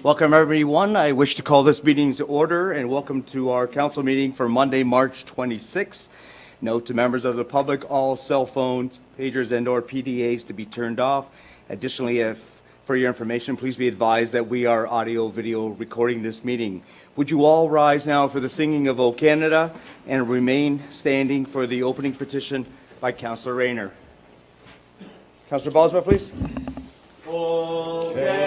Welcome, everyone. I wish to call this meeting to order and welcome to our council meeting for Monday, March 26th. Note to members of the public, all cell phones, pagers, and/or PDAs to be turned off. Additionally, for your information, please be advised that we are audio-video recording this meeting. Would you all rise now for the singing of O Canada and remain standing for the opening petition by Councillor Rayner. Councillor Bosma, please. O Canada,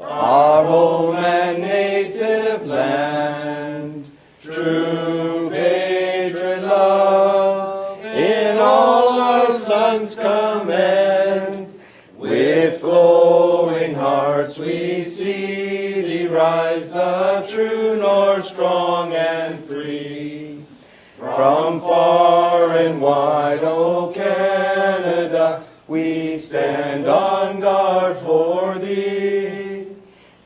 our home and native land, true patriot love, in all our sons commend. With glowing hearts we see thee rise, the true north, strong and free. From far and wide, O Canada, we stand on guard for thee.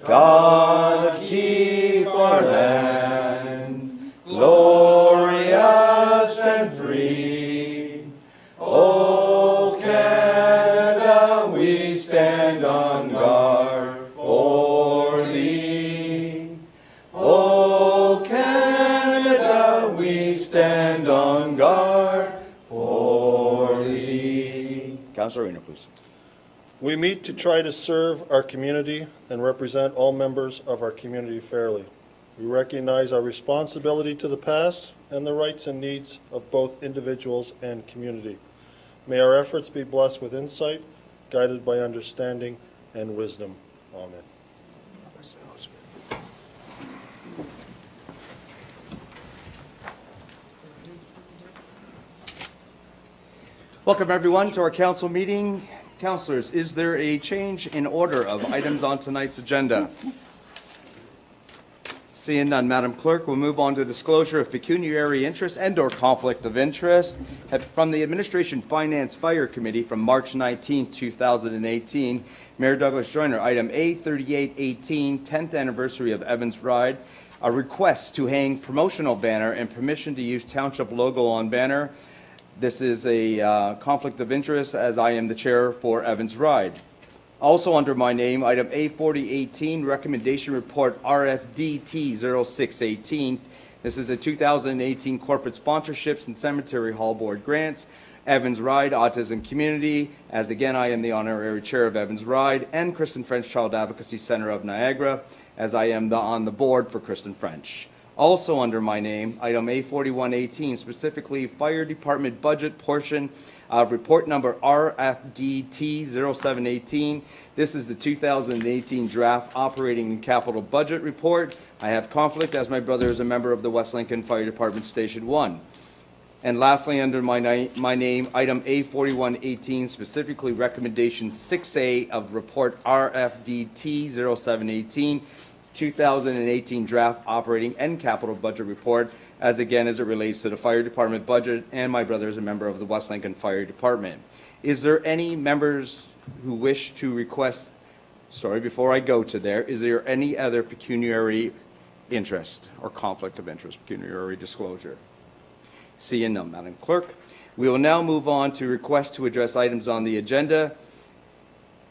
God keep our land glorious and free. O Canada, we stand on guard for thee. O Canada, we stand on guard for thee. Councillor Rayner, please. We meet to try to serve our community and represent all members of our community fairly. We recognize our responsibility to the past and the rights and needs of both individuals and community. May our efforts be blessed with insight, guided by understanding and wisdom. Amen. Welcome, everyone, to our council meeting. Councillors, is there a change in order of items on tonight's agenda? Seeing none, Madam Clerk, we'll move on to disclosure of pecuniary interest and/or conflict of interest. From the Administration Finance Fire Committee from March 19, 2018, Mayor Douglas Joyner, item A3818, 10th anniversary of Evans Ride, a request to hang promotional banner and permission to use township logo on banner. This is a conflict of interest as I am the chair for Evans Ride. Also under my name, item A4018, recommendation report RFDT 0618. This is a 2018 corporate sponsorships and cemetery hall board grants. Evans Ride Autism Community, as again I am the honorary chair of Evans Ride, and Kristen French Child Advocacy Center of Niagara, as I am on the board for Kristen French. Also under my name, item A4118, specifically Fire Department budget portion of report number RFDT 0718. This is the 2018 draft operating and capital budget report. I have conflict as my brother is a member of the West Lincoln Fire Department Station 1. And lastly, under my name, item A4118, specifically recommendation 6A of report RFDT 0718. 2018 draft operating and capital budget report, as again as it relates to the fire department budget, and my brother is a member of the West Lincoln Fire Department. Is there any members who wish to request, before I go to there, is there any other pecuniary interest or conflict of interest, pecuniary disclosure? Seeing none, Madam Clerk. We will now move on to request to address items on the agenda.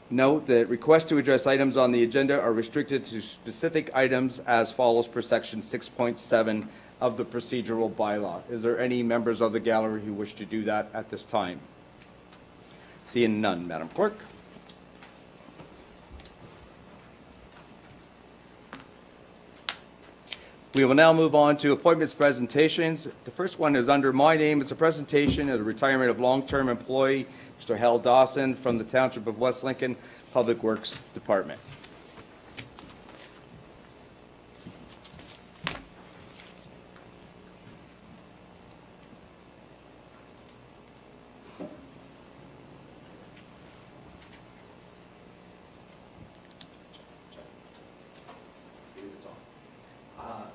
Note that requests to address items on the agenda are restricted to specific items as follows per section 6.7 of the procedural bylaw. Is there any members of the gallery who wish to do that at this time? Seeing none, Madam Clerk. We will now move on to appointments presentations. The first one is under my name. It's a presentation of the retirement of long-term employee Mr. Hal Dawson from the Township of West Lincoln Public Works Department.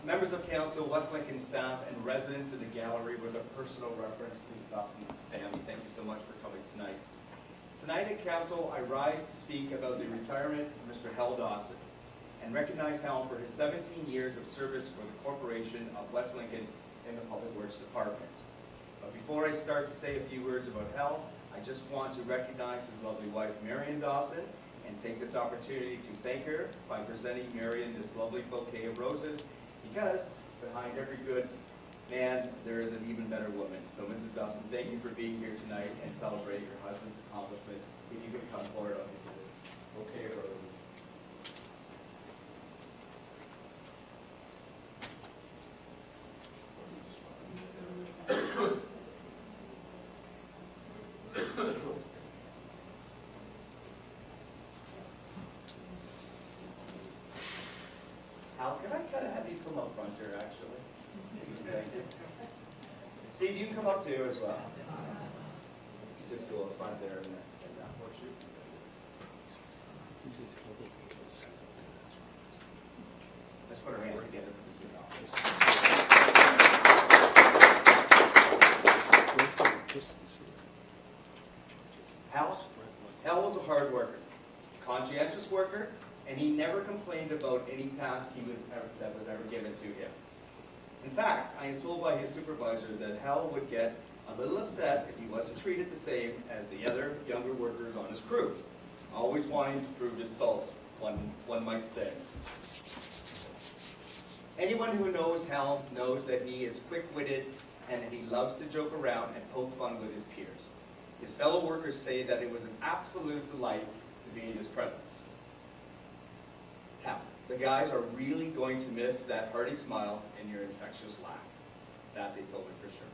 Members of council, West Lincoln staff, and residents in the gallery with a personal reference to the Dawson family, thank you so much for coming tonight. Tonight at council, I rise to speak about the retirement of Mr. Hal Dawson and recognize Hal for his 17 years of service for the Corporation of West Lincoln in the Public Works Department. But before I start to say a few words about Hal, I just want to recognize his lovely wife, Marion Dawson, and take this opportunity to thank her by presenting Marion this lovely bouquet of roses, because behind every good man, there is an even better woman. So Mrs. Dawson, thank you for being here tonight and celebrating your husband's accomplishments. If you could come forward on this bouquet of roses. Hal, can I kind of have you come up front here, actually? Thank you. Steve, you can come up too as well. You just go up front there and that portrait. Let's put our hands together for Mrs. Hal? Hal was a hard worker, conscientious worker, and he never complained about any task that was ever given to him. In fact, I am told by his supervisor that Hal would get a little upset if he wasn't treated the same as the other younger workers on his crew, always wanting to prove his salt, one might say. Anyone who knows Hal knows that he is quick-witted and that he loves to joke around and poke fun with his peers. His fellow workers say that it was an absolute delight to be in his presence. Hal, the guys are really going to miss that hearty smile and your infectious laugh. That they told me for sure.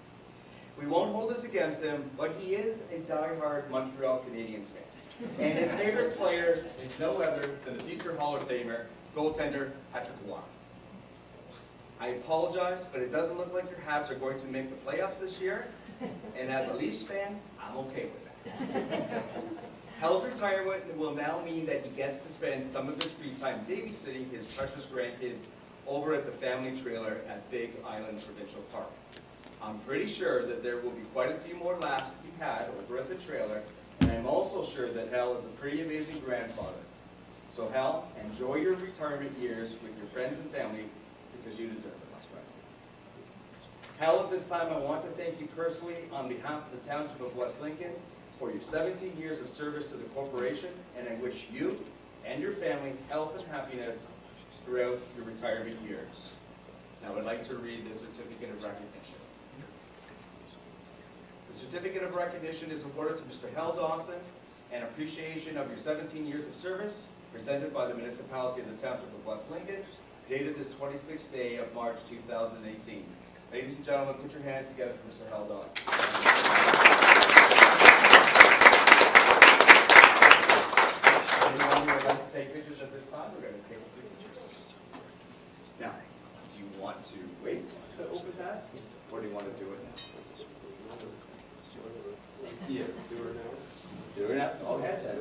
We won't hold this against him, but he is a die-hard Montreal Canadiens fan. And his favorite player is no other than the future Hall of Famer, goaltender Patrick Roy. I apologize, but it doesn't look like your Habs are going to make the playoffs this year. And as a Leafs fan, I'm okay with that. Hal's retirement will now mean that he gets to spend some of his free time babysitting his precious grandkids over at the family trailer at Big Island Provincial Park. I'm pretty sure that there will be quite a few more laps to be had over at the trailer, and I'm also sure that Hal is a pretty amazing grandfather. So Hal, enjoy your retirement years with your friends and family, because you deserve it, my friend. Hal, at this time, I want to thank you personally on behalf of the Township of West Lincoln for your 17 years of service to the corporation, and I wish you and your family health and happiness throughout your retirement years. Now I'd like to read the certificate of recognition. The certificate of recognition is awarded to Mr. Hal Dawson in appreciation of your 17 years of service, presented by the municipality of the Township of West Lincoln, dated this 26th day of March 2018. Ladies and gentlemen, put your hands together for Mr. Hal Dawson. Anyone who would like to take pictures at this time, we're going to take a few pictures. Now, do you want to wait to open that, or do you want to do it now? It's to you. Do it now. Do it now? Go ahead then.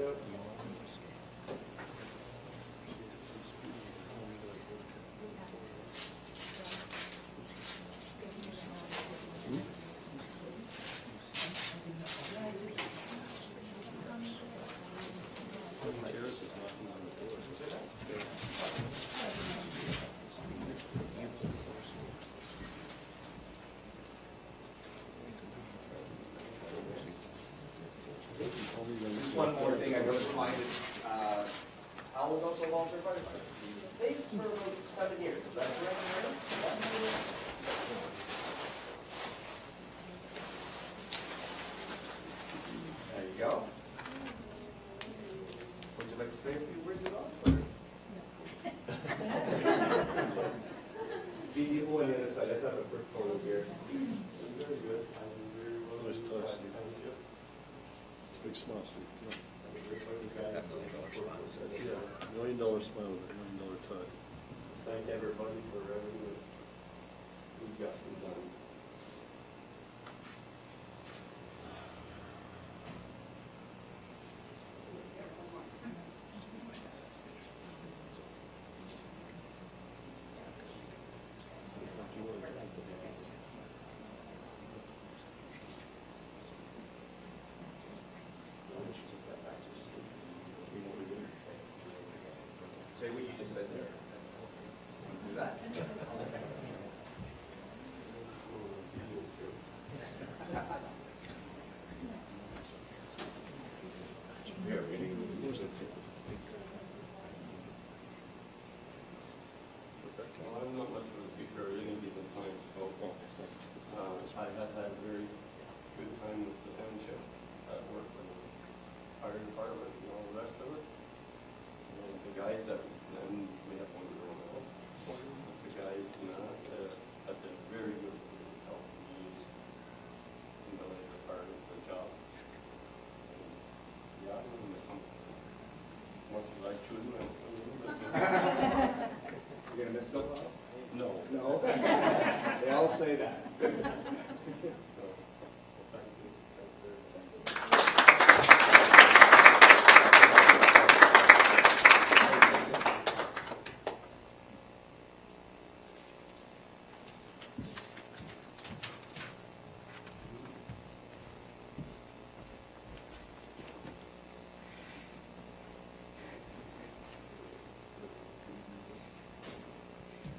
One more thing I was reminded, Hal was also a volunteer firefighter. He stayed for about 7 years, is that correct, Mary? There you go. Would you like to say a few words at all? See people on the other side, let's have a quick photo here. Very good. Nice touch. Big smile, Steve. Come on. Yeah, $1 million smile with a $1 million tie. Thank everybody for everything we've got done. Say what you just said there. Do that. say that. So, thank you.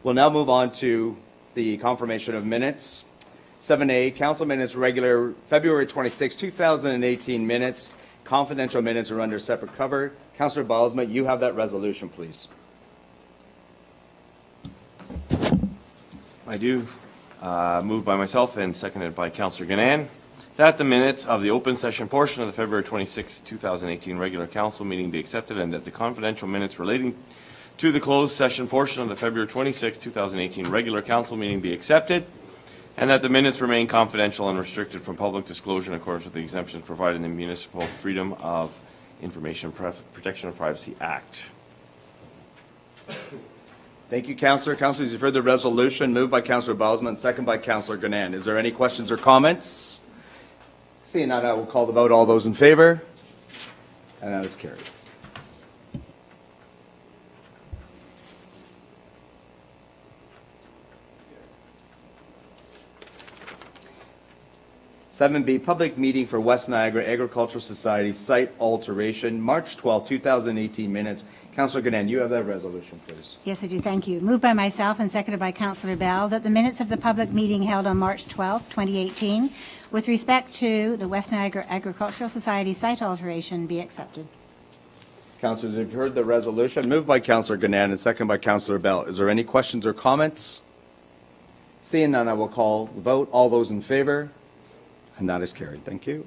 We'll now move on to the confirmation of minutes. 7A, council minutes, regular February 26, 2018 minutes. Confidential minutes are under separate cover. Councillor Bylsma, you have that resolution, please. I do, moved by myself and seconded by Councillor Ganan, that the minutes of the open session portion of the February 26, 2018 regular council meeting be accepted, and that the confidential minutes relating to the closed session portion of the February 26, 2018 regular council meeting be accepted, and that the minutes remain confidential and restricted from public disclosure in accordance with the exemptions provided in the Municipal Freedom of Information Protection of Privacy Act. Thank you, Councillor. Councillors, you've heard the resolution moved by Councillor Bylsma and seconded by Councillor Ganan. Is there any questions or comments? Seeing none, I will call the vote. All those in favor? And that is carried. 7B, public meeting for West Niagara Agricultural Society site alteration, March 12, 2018 minutes. Councillor Ganan, you have that resolution, please. Yes, I do. Thank you. Moved by myself and seconded by Councillor Bell that the minutes of the public meeting held on March 12, 2018, with respect to the West Niagara Agricultural Society site alteration, be accepted. Councillors, you've heard the resolution moved by Councillor Ganan and seconded by Councillor Bell. Is there any questions or comments? Seeing none, I will call the vote. All those in favor? And that is carried. Thank you.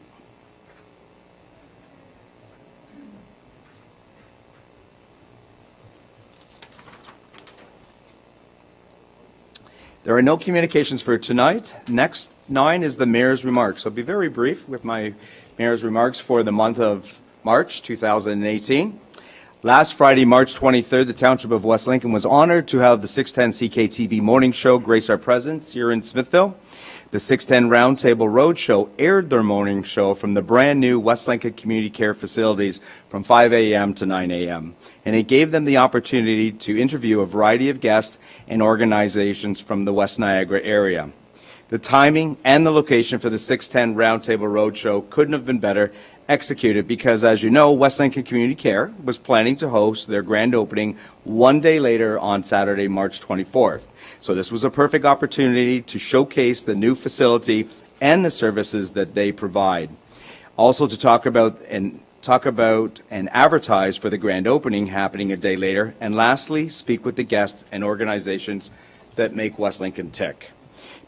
There are no communications for tonight. Next 9 is the mayor's remarks. I'll be very brief with my mayor's remarks for the month of March 2018. Last Friday, March 23rd, the Township of West Lincoln was honored to have the 610 CKTV morning show grace our presence here in Smithville. The 610 Roundtable Roadshow aired their morning show from the brand new West Lincoln Community Care facilities from 5 a.m. to 9 a.m. And it gave them the opportunity to interview a variety of guests and organizations from the West Niagara area. The timing and the location for the 610 Roundtable Roadshow couldn't have been better executed because, as you know, West Lincoln Community Care was planning to host their grand opening one day later on Saturday, March 24th. So this was a perfect opportunity to showcase the new facility and the services that they provide. Also to talk about and advertise for the grand opening happening a day later. And lastly, speak with the guests and organizations that make West Lincoln tick.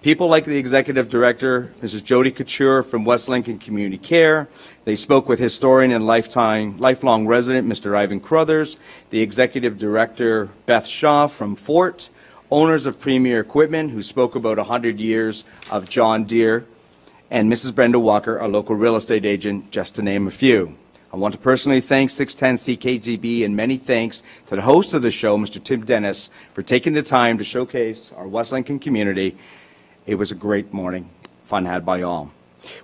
People like the Executive Director, Mrs. Jody Couture from West Lincoln Community Care. They spoke with historian and lifelong resident, Mr. Ivan Crothers, the Executive Director, Beth Shaw from Fort, owners of Premier Equipment, who spoke about 100 years of John Deere, and Mrs. Brenda Walker, our local real estate agent, just to name a few. I want to personally thank 610 CKTB and many thanks to the host of the show, Mr. Tim Dennis, for taking the time to showcase our West Lincoln community. It was a great morning, fun had by all.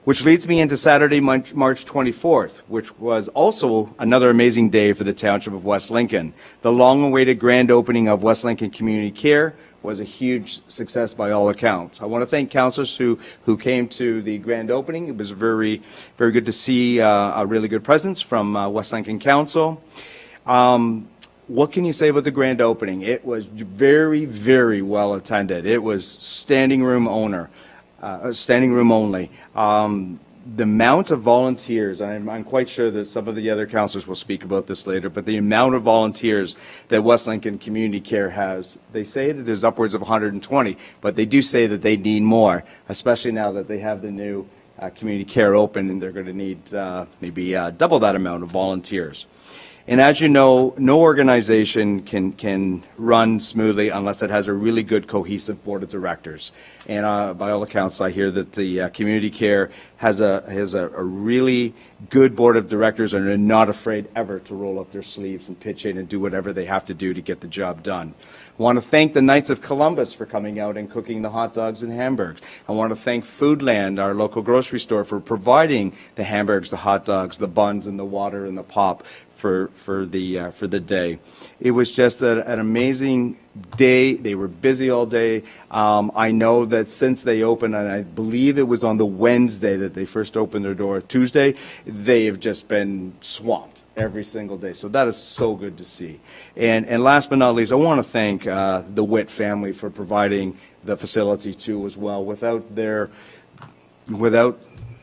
Which leads me into Saturday, March 24th, which was also another amazing day for the Township of West Lincoln. The long-awaited grand opening of West Lincoln Community Care was a huge success by all accounts. I want to thank councillors who came to the grand opening. It was very, very good to see a really good presence from West Lincoln Council. What can you say about the grand opening? It was very, very well attended. It was standing room only. The amount of volunteers, and I'm quite sure that some of the other councillors will speak about this later, but the amount of volunteers that West Lincoln Community Care has, they say that there's upwards of 120, but they do say that they need more, especially now that they have the new community care open and they're going to need maybe double that amount of volunteers. And as you know, no organization can run smoothly unless it has a really good cohesive board of directors. And by all accounts, I hear that the community care has a really good board of directors and are not afraid ever to roll up their sleeves and pitch in and do whatever they have to do to get the job done. I want to thank the Knights of Columbus for coming out and cooking the hot dogs and hamburgers. I want to thank Foodland, our local grocery store, for providing the hamburgers, the hot dogs, the buns, and the water and the pop for the day. It was just an amazing day. They were busy all day. I know that since they opened, and I believe it was on the Wednesday that they first opened their door, Tuesday, they have just been swamped every single day. So that is so good to see. And last but not least, I want to thank the Witt family for providing the facility too as well. Without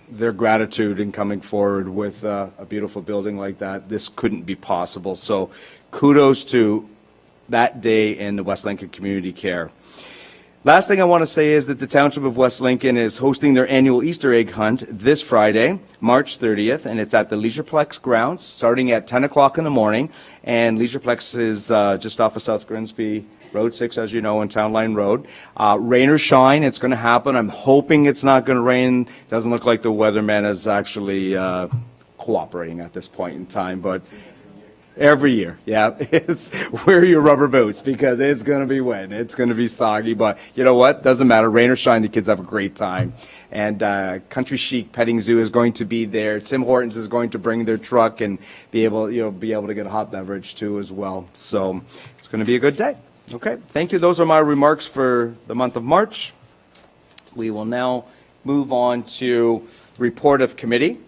their gratitude in coming forward with a beautiful building like that, this couldn't be possible. So kudos to that day in the West Lincoln Community Care. Last thing I want to say is that the Township of West Lincoln is hosting their annual Easter egg hunt this Friday, March 30th, and it's at the Leisureplex grounds starting at 10 o'clock in the morning. And Leisureplex is just off of South Grimsby Road 6, as you know, in Town Line Road. Rain or shine, it's going to happen. I'm hoping it's not going to rain. Doesn't look like the weatherman is actually cooperating at this point in time, but every year, yeah, it's wear your rubber boots because it's going to be wet. It's going to be soggy, but you know what? Doesn't matter. Rain or shine, the kids have a great time. And Country Chic Petting Zoo is going to be there. Tim Hortons is going to bring their truck and be able to get a hot beverage too as well. So it's going to be a good day. Okay, thank you. Those are my remarks for the month of March. We will now move on to report of committee.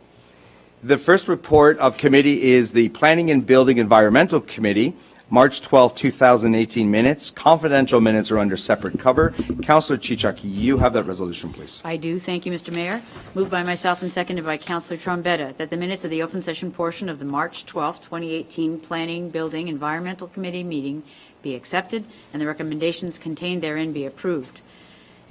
The first report of committee is the Planning and Building Environmental Committee, March 12, 2018 minutes. Confidential minutes are under separate cover. Councillor Chichuk, you have that resolution, please. I do. Thank you, Mr. Mayor. Moved by myself and seconded by Councillor Trombetta that the minutes of the open session portion of the March 12, 2018 Planning, Building, Environmental Committee meeting be accepted and the recommendations contained therein be approved.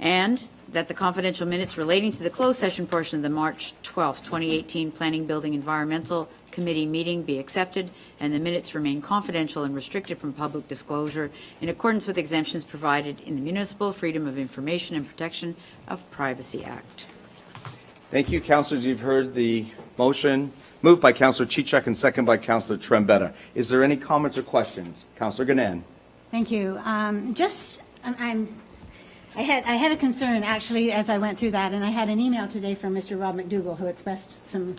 And that the confidential minutes relating to the closed session portion of the March 12, 2018 Planning, Building, Environmental Committee meeting be accepted and the minutes remain confidential and restricted from public disclosure in accordance with exemptions provided in the Municipal Freedom of Information and Protection of Privacy Act. Thank you, councillors. You've heard the motion. Moved by Councillor Chichuk and second by Councillor Trombetta. Is there any comments or questions? Councillor Ganan. Thank you. I had a concern, actually, as I went through that, and I had an email today from Mr. Rob McDougall, who expressed some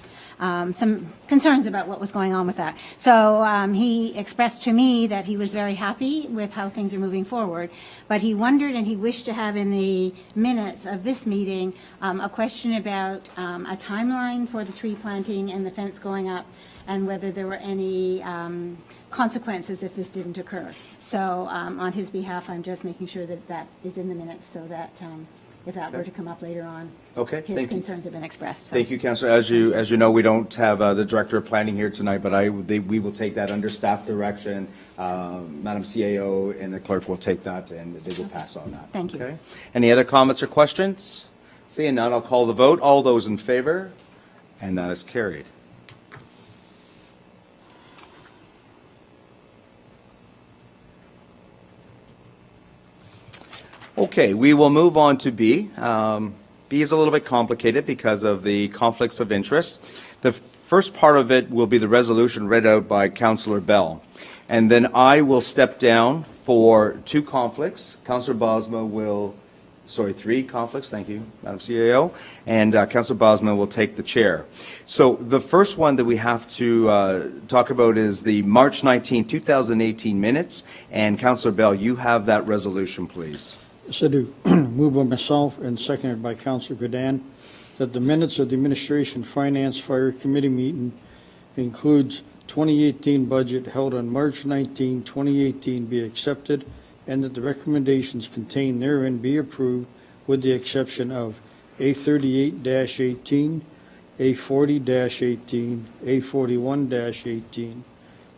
concerns about what was going on with that. So he expressed to me that he was very happy with how things are moving forward, but he wondered and he wished to have in the minutes of this meeting a question about a timeline for the tree planting and the fence going up, and whether there were any consequences if this didn't occur. So on his behalf, I'm just making sure that that is in the minutes so that if that were to come up later on, Okay, his thank you. concerns have been expressed. So. Thank you, Councillor. As you know, we don't have the Director of Planning here tonight, but we will take that under staff direction. Madam CAO and the clerk will take that and they will pass on that. Thank you. Okay. Any other comments or questions? Seeing none, I'll call the vote. All those in favor? And that is carried. Okay, we will move on to B. B is a little bit complicated because of the conflicts of interest. The first part of it will be the resolution read out by Councillor Bell. And then I will step down for two conflicts. Councillor Bosma will, three conflicts, thank you, Madam CAO. And Councillor Bosma will take the chair. So the first one that we have to talk about is the March 19, 2018 minutes. And Councillor Bell, you have that resolution, please. Yes, I do. Moved by myself and seconded by Councillor Gadan that the minutes of the Administration Finance Fire Committee meeting includes 2018 budget held on March 19, 2018 be accepted and that the recommendations contained therein be approved with the exception of A38-18, A40-18, A41-18,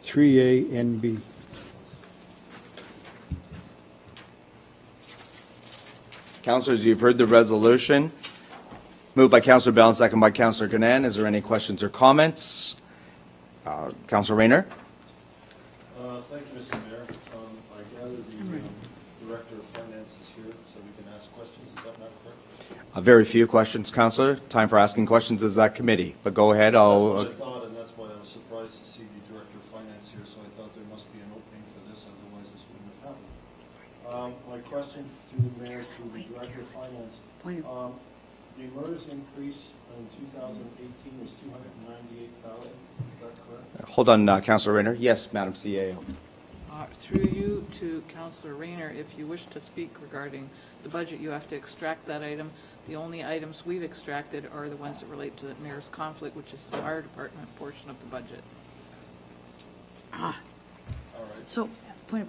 3A and B. Councillors, you've heard the resolution. Moved by Councillor Bell and second by Councillor Ganan. Is there any questions or comments? Councillor Rayner? Very few questions, Counselor. Time for asking questions is that committee, but go ahead, That's I'll, what I thought, and that's why I was surprised to see the Director of Finance here, so I thought there must be an opening for this, otherwise this wouldn't have happened. My question through the Mayor to the Director of Finance. Point of- The MERS increase in 2018 was 298,000, is that correct? hold on, Counselor Rayner. Yes, Madam CAO. Through you to Councillor Rayner, if you wish to speak regarding the budget, you have to extract that item. The only items we've extracted are the ones that relate to the mayor's conflict, which is the fire department portion of the budget. So, point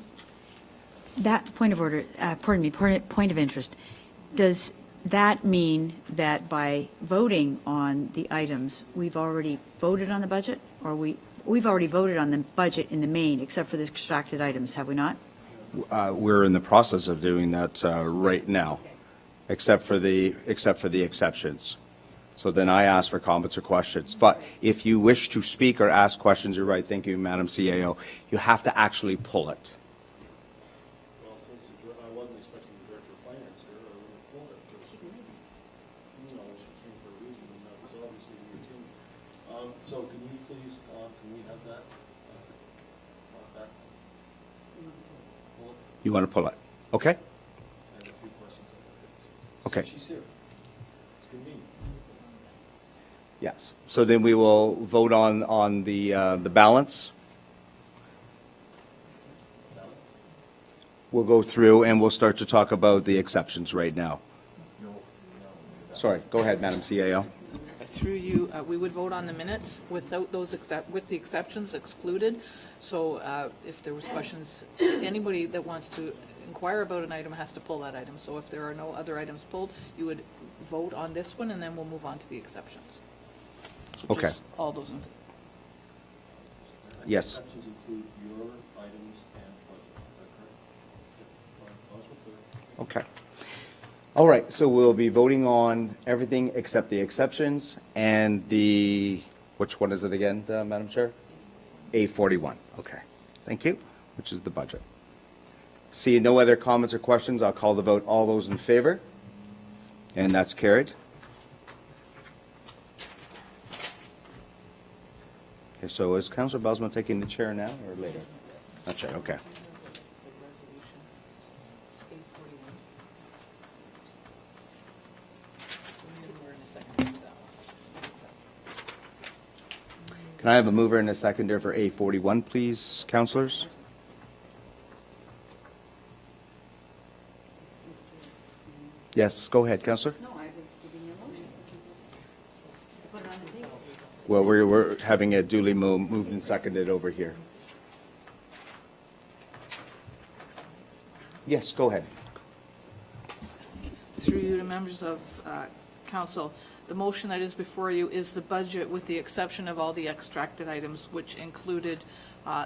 of order, pardon me, point of interest. Does that mean that by voting on the items, we've already voted on the budget? Or we've already voted on the budget in the main, except for the extracted items, have we not? We're in the process of doing that right now, except for the exceptions. So then I ask for comments or questions. But if you wish to speak or ask questions, you're right, thank you, Madam CAO, you have to actually pull it. Well, since I wasn't expecting the Director of Finance here, I would have pulled it. You know, she came for a reason, and that was obviously the routine. So can you please, can we have that? Back? Pull it? You want to pull it? Okay? I have a few questions. Okay. She's here. It's convenient. Yes. So then we will vote on the balance. We'll go through and we'll start to talk about the exceptions right now. Sorry, go ahead, Madam CAO. Through you, we would vote on the minutes without those, with the exceptions excluded. So if there was questions, anybody that wants to inquire about an item has to pull that item. So if there are no other items pulled, you would vote on this one, and then we'll move on to the exceptions. So Okay. just all those in favor. Yes. Exceptions include your items and budget, is that correct? Those were clear. Okay. All right, so we'll be voting on everything except the exceptions and which one is it again, Madam Chair? A41, okay. Thank you, which is the budget. See no other comments or questions, I'll call the vote. All those in favor? And that's carried. Okay, so is Councilor Bosma taking the chair now or later? Not yet, okay. Can I have a mover and a seconder for A41, please, councilors? Yes, go ahead, Councilor. No, I was giving you a motion. Put it on the table. Well, we're having it duly moved and seconded over here. Yes, go ahead. Through you to members of council, the motion that is before you is the budget with the exception of all the extracted items, which included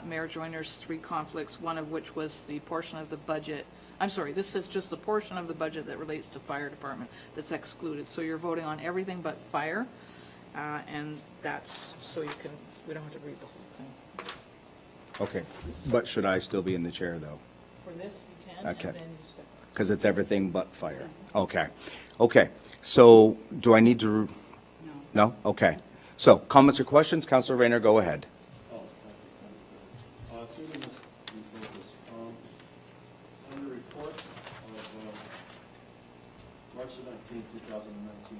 Mayor Joyner's 3 conflicts, one of which was the portion of the budget. I'm sorry, this is just the portion of the budget that relates to fire department that's excluded. So you're voting on everything but fire, and that's, so you can, we don't have to read the whole thing. Okay, but should I still be in the chair, though? For this, you can, and Okay. then you step up. Because it's everything but fire. Okay, okay. So do I need to? No. No? Okay. So comments or questions? Councilor Rayner, go ahead. Through the refocus, on the report of March 19, 2019,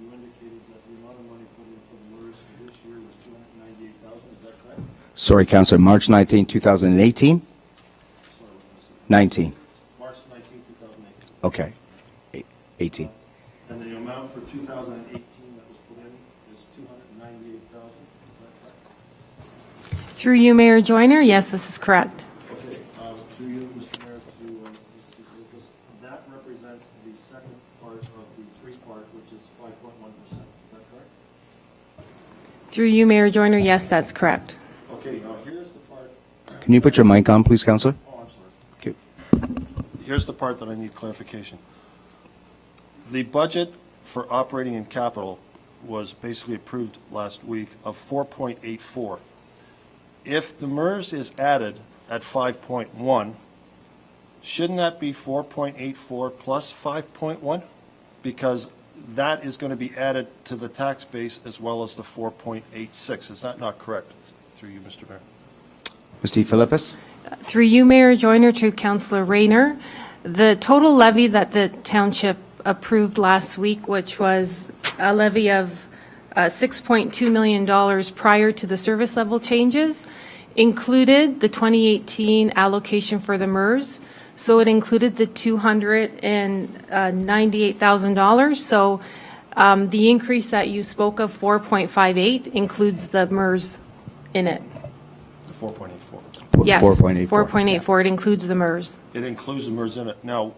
you indicated that the amount of money put in for the MERS for this year was 298,000, is that correct? Sorry, Councilor, March 19, 2018? Sorry, what did I say? 19. March 19, 2018. Okay. 18. And the amount for 2018 that was put in is 298,000, is that correct? Through you, Mayor Joyner, yes, this is correct. Okay, through you, Mr. Mayor, to Mr. Lucas, that represents the second part of the 3-part, which is 5.1%, is that correct? Through you, Mayor Joyner, yes, that's correct. Okay, now here's the part, Can you put your mic on, please, Councilor? oh, I'm sorry. Okay. Here's the part that I need clarification. The budget for operating and capital was basically approved last week of 4.84. If the MERS is added at 5.1, shouldn't that be 4.84 plus 5.1? because that is going to be added to the tax base as well as the 4.86. Is that not correct? Through you, Mr. Mayor. Ms. DeFilippis? Through you, Mayor Joyner, to Councillor Rayner, the total levy that the township approved last week, which was a levy of $6.2 million prior to the service level changes, included the 2018 allocation for the MERS. So it included the $298,000. So the increase that you spoke of, 4.58, includes the MERS in it. The 4.84. Yes, 4.84. 4.84. It includes the MERS. It includes the MERS in it. Now,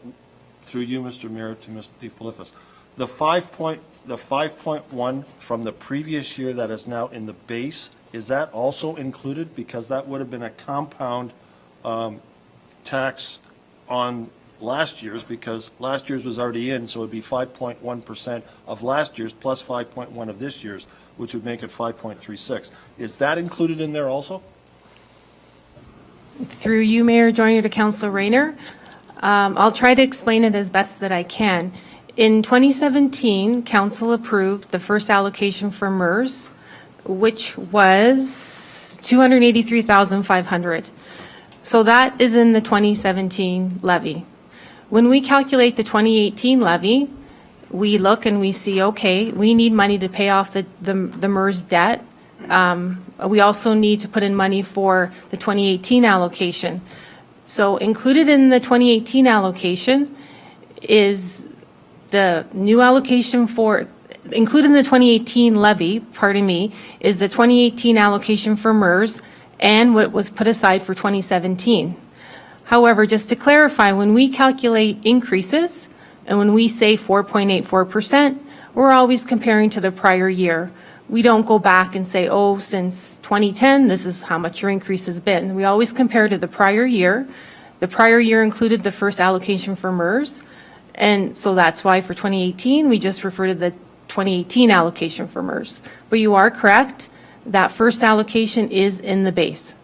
through you, Mr. Mayor, to Ms. DeFilippis, the 5.1 from the previous year that is now in the base, is that also included? Because that would have been a compound tax on last year's, because last year's was already in, so it'd be 5.1% of last year's plus 5.1 of this year's, which would make it 5.36. Is that included in there also? Through you, Mayor Joyner, to Councillor Rayner, I'll try to explain it as best that I can. In 2017, Council approved the first allocation for MERS, which was $283,500. So that is in the 2017 levy. When we calculate the 2018 levy, we look and we see, okay, we need money to pay off the MERS debt. We also need to put in money for the 2018 allocation. So included in the 2018 allocation is the new allocation for, included in the 2018 levy, pardon me, is the 2018 allocation for MERS and what was put aside for 2017. However, just to clarify, when we calculate increases and when we say 4.84%, we're always comparing to the prior year. We don't go back and say, oh, since 2010, this is how much your increase has been. We always compare to the prior year. The prior year included the first allocation for MERS. And so that's why for 2018, we just refer to the 2018 allocation for MERS. But you are correct, that first allocation is in the base.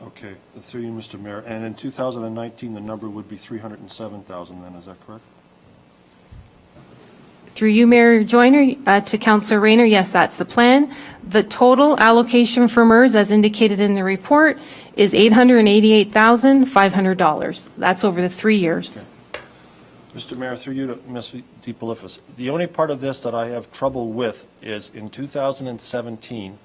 Okay, through you, Mr. Mayor. And in 2019, the number would be 307,000 then, is that correct? Through you, Mayor Joyner, to Councillor Rayner, yes, that's the plan. The total allocation for MERS, as indicated in the report, is $888,500. That's over the 3 years. Okay. Mr. Mayor, through you to Ms. DeFilippis, the only part of this that I have trouble with is in 2017,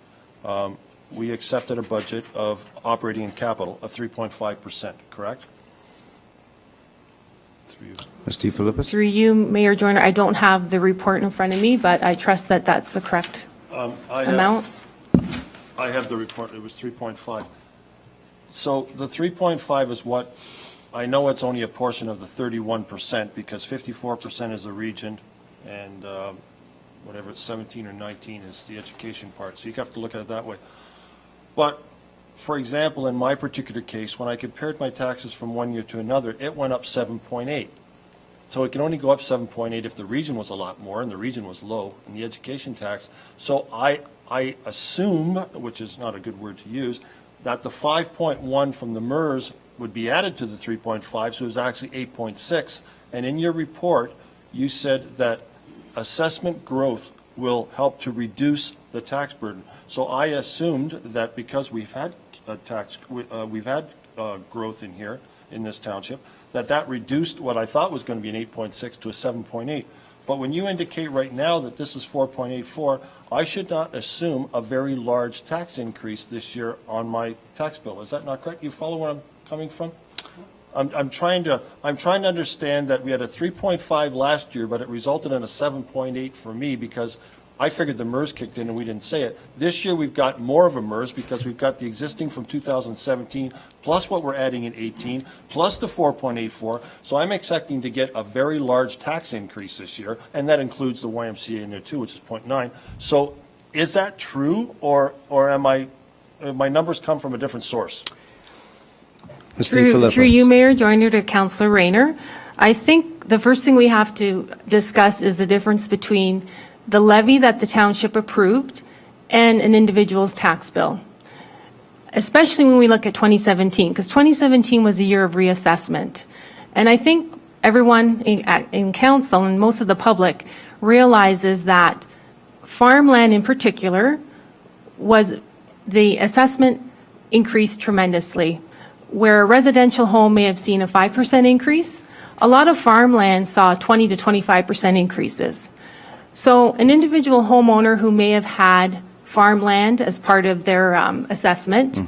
we accepted a budget of operating and capital of 3.5%, correct? Through you. Ms. DeFilippis? Through you, Mayor Joyner, I don't have the report in front of me, but I trust that that's the correct amount. I have the report, it was 3.5. So the 3.5 is what, I know it's only a portion of the 31% because 54% is the region and whatever it's 17 or 19 is the education part. So you have to look at it that way. But for example, in my particular case, when I compared my taxes from one year to another, it went up 7.8. So it can only go up 7.8 if the region was a lot more and the region was low in the education tax. So I assume, which is not a good word to use, that the 5.1 from the MERS would be added to the 3.5, so it was actually 8.6. And in your report, you said that assessment growth will help to reduce the tax burden. So I assumed that because we've had growth in here in this township, that reduced what I thought was going to be an 8.6 to a 7.8. But when you indicate right now that this is 4.84, I should not assume a very large tax increase this year on my tax bill. Is that not correct? You follow where I'm coming from? I'm trying to understand that we had a 3.5 last year, but it resulted in a 7.8 for me because I figured the MERS kicked in and we didn't say it. This year we've got more of a MERS because we've got the existing from 2017 plus what we're adding in 18 plus the 4.84. So I'm expecting to get a very large tax increase this year, and that includes the YMCA in there too, which is 0.9. So is that true, or am my numbers come from a different source? Ms. DeFilippis? Through you, Mayor Joyner, to Councillor Rayner, I think the first thing we have to discuss is the difference between the levy that the township approved and an individual's tax bill, especially when we look at 2017, because 2017 was a year of reassessment. And I think everyone in council and most of the public realizes that farmland in particular the assessment increased tremendously. Where a residential home may have seen a 5% increase, a lot of farmland saw 20 to 25% increases. So an individual homeowner who may have had farmland as part of their assessment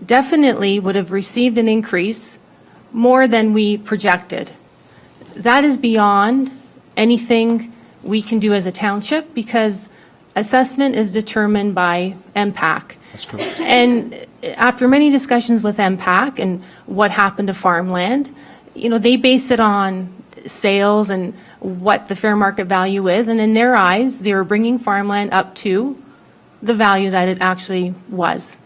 definitely would have received an increase more than we projected. That is beyond anything we can do as a township because assessment is determined by MPAC. That's correct. And after many discussions with MPAC and what happened to farmland, they base it on sales and what the fair market value is. And in their eyes, they were bringing farmland up to the value that it actually was.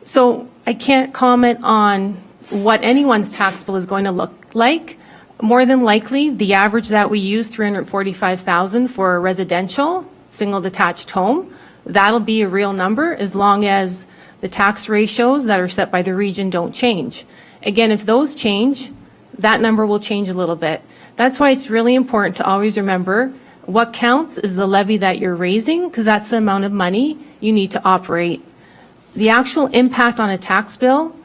So I can't comment on what anyone's tax bill is going to look like. More than likely, the average that we use, $345,000 for a residential single detached home, that'll be a real number as long as the tax ratios that are set by the region don't change. Again, if those change, that number will change a little bit. That's why it's really important to always remember what counts is the levy that you're raising, because that's the amount of money you need to operate. The actual impact on a tax bill,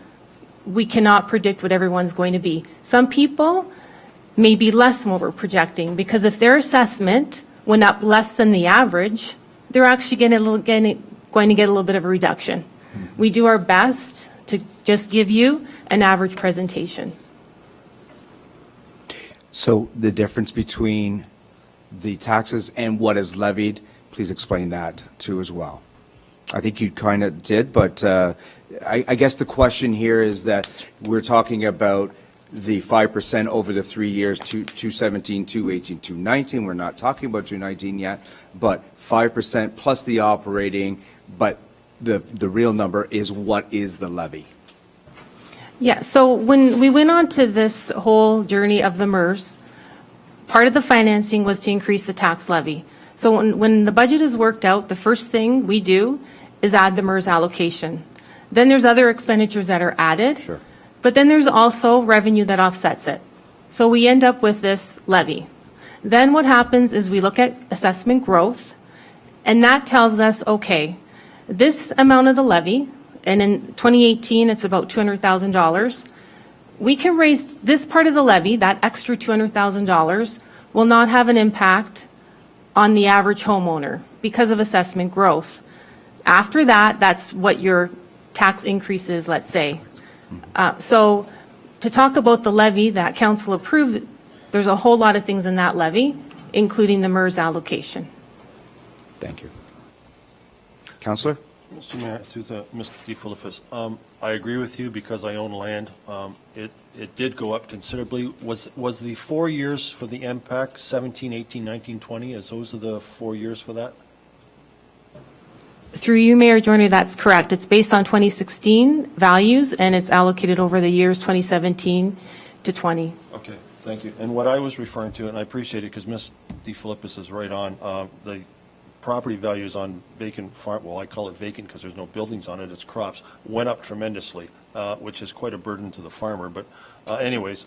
we cannot predict what everyone's going to be. Some people may be less than what we're projecting, because if their assessment went up less than the average, they're actually going to get a little bit of a reduction. We do our best to just give you an average presentation. So the difference between the taxes and what is levied, please explain that too as well. I think you kind of did, but I guess the question here is that we're talking about the 5% over the 3 years, 217, 218, 219. We're not talking about 219 yet, but 5% plus the operating, but the real number is what is the levy? Yeah, so when we went on to this whole journey of the MERS, part of the financing was to increase the tax levy. So when the budget is worked out, the first thing we do is add the MERS allocation. Then there's other expenditures that are added. Sure. But then there's also revenue that offsets it. So we end up with this levy. Then what happens is we look at assessment growth, and that tells us, okay, this amount of the levy, and in 2018, it's about $200,000, we can raise this part of the levy, that extra $200,000, will not have an impact on the average homeowner because of assessment growth. After that, that's what your tax increase is, let's say. So to talk about the levy that council approved, there's a whole lot of things in that levy, including the MERS allocation. Thank you. Councillor? Mr. Mayor, through the Mr. DeFilippis, I agree with you because I own land. It did go up considerably. Was the 4 years for the MPAC 17, 18, 19, 20? As those are the 4 years for that? Through you, Mayor Joyner, that's correct. It's based on 2016 values, and it's allocated over the years 2017 to 20. Okay, thank you. And what I was referring to, and I appreciate it because Ms. DeFilippis is right on, the property values on vacant farm, well, I call it vacant because there's no buildings on it, it's crops, went up tremendously, which is quite a burden to the farmer. But anyways,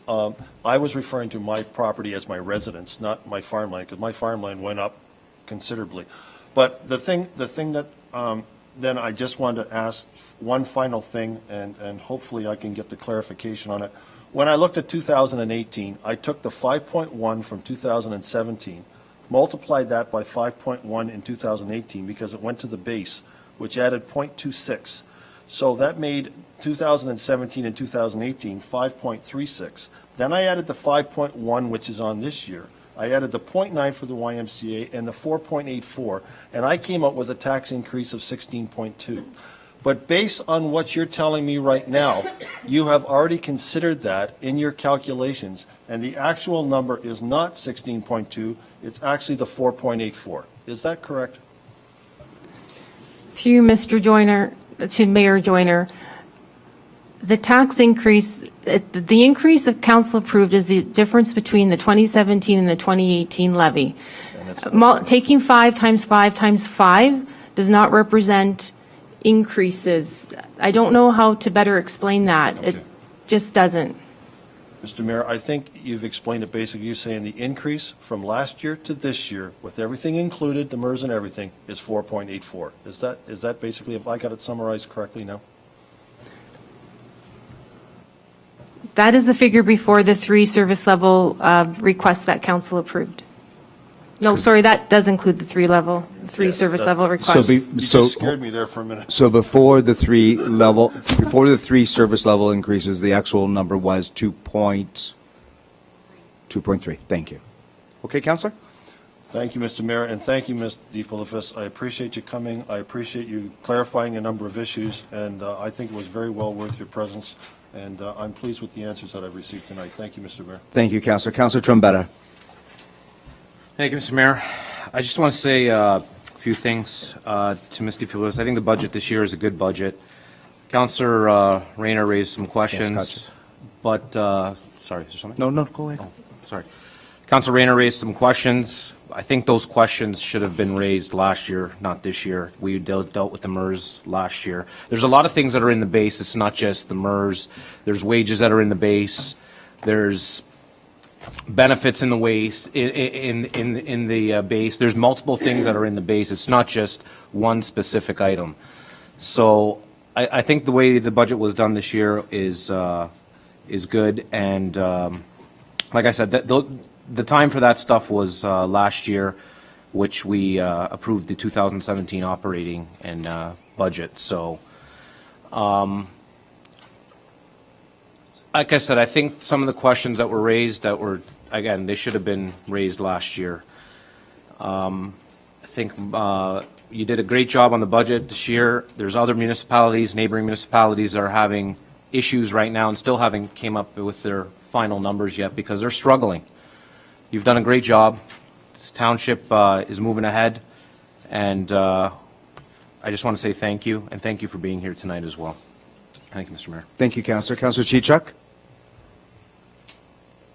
I was referring to my property as my residence, not my farmland, because my farmland went up considerably. But the thing that then I just wanted to ask one final thing, and hopefully I can get the clarification on it. When I looked at 2018, I took the 5.1 from 2017, multiplied that by 5.1 in 2018 because it went to the base, which added 0.26. So that made 2017 and 2018 5.36. Then I added the 5.1, which is on this year. I added the 0.9 for the YMCA and the 4.84, and I came up with a tax increase of 16.2. But based on what you're telling me right now, you have already considered that in your calculations, and the actual number is not 16.2, it's actually the 4.84. Is that correct? To Mr. Joyner, to Mayor Joyner, the tax increase, the increase that council approved is the difference between the 2017 and the 2018 levy. Taking 5 times 5 times 5 does not represent increases. I don't know how to better explain that. Okay. It just doesn't. Mr. Mayor, I think you've explained it basically. You're saying the increase from last year to this year, with everything included, the MERS and everything, is 4.84. Is that basically, if I got it summarized correctly now? That is the figure before the 3 service level requests that council approved. No, sorry, that does include the 3 Yes, service that- level requests. You just scared me there for a minute. So before the three service level increases, the actual number was 2.3. Thank you. Okay, Counselor? Thank you, Mr. Mayor, and thank you, Ms. DePolifis. I appreciate you coming. I appreciate you clarifying a number of issues, and I think it was very well worth your presence, and I'm pleased with the answers that I've received tonight. Thank you, Mr. Mayor. Thank you, Counselor. Counselor Trombetta. Thank you, Mr. Mayor. I just want to say a few things to Ms. DeFilippis. I think the budget this year is a good budget. Counselor Rayner raised some questions, but, sorry, is there something? No, go ahead. Oh, sorry. Counselor Rayner raised some questions. I think those questions should have been raised last year, not this year. We dealt with the MERS last year. There's a lot of things that are in the base. It's not just the MERS. There's wages that are in the base. There's benefits in the waste, in the base. There's multiple things that are in the base. It's not just one specific item. So I think the way the budget was done this year is good. And like I said, the time for that stuff was last year, which we approved the 2017 operating and budget. So like I said, I think some of the questions that were raised that were, again, they should have been raised last year. I think you did a great job on the budget this year. There's other municipalities, neighboring municipalities that are having issues right now and still haven't came up with their final numbers yet because they're struggling. You've done a great job. This township is moving ahead, and I just want to say thank you, and thank you for being here tonight as well. Thank you, Mr. Mayor. Thank you, Counselor. Counselor Chichuk?